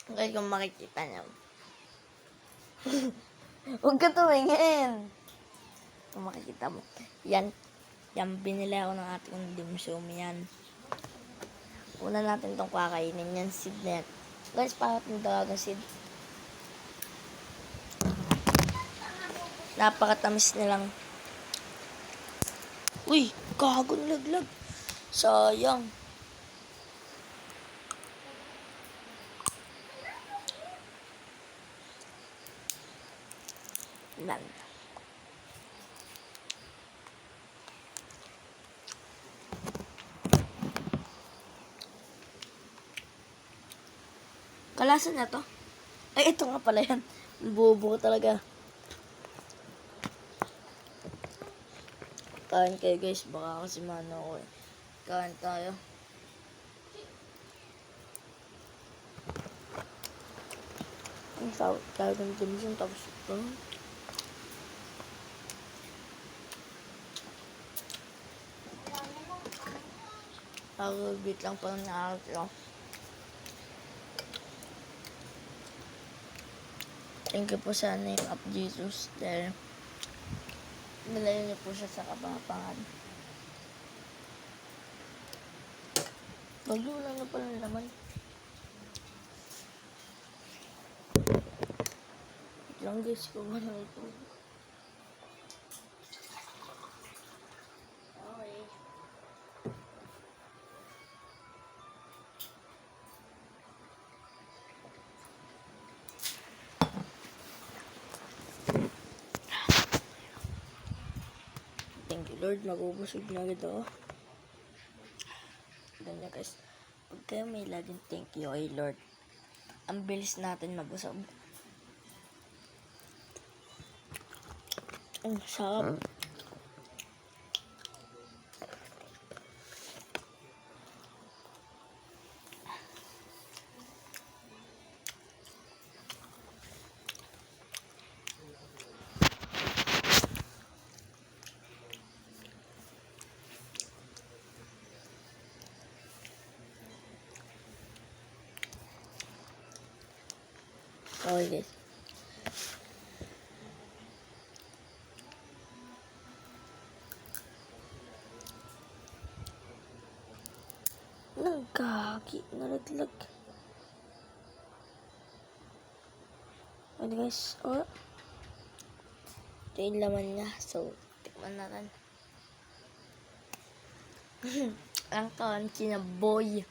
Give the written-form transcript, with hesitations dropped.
Guys, kung makikita niyo. Huwag ka tumingin. Kung makikita mo. Yan. Yan, binili ako ng ating dimsum. Yan. Una natin itong kakainin. Yan, seed net. Guys, bakit yung dalagang seed? Napakatamis nilang. Uy, kagong laglag. Sayang. Yan. Kalasan na to. Ay, ito nga pala yan. Bobo talaga. Kain kayo guys. Baka kasi mano ako eh. Kain tayo. Ang tawag ng dimsum tapos ito. Bit lang pa ng nakakit. Thank you po sa name of Jesus dahil nalayo niyo po siya sa kapangapangan. Maglula na pala naman. Wait lang guys, kung ano ito. Okay. Thank you Lord, magubusog na agad ako. Ganyan guys, pag kayo may laging thank you ay Lord, ang bilis natin mabusog. Ang sarap. Okay guys. Nagkaki, nalaglag. Okay guys, oh. Ito yung laman niya. So, tikman natin. Ang kawan, kinaboy.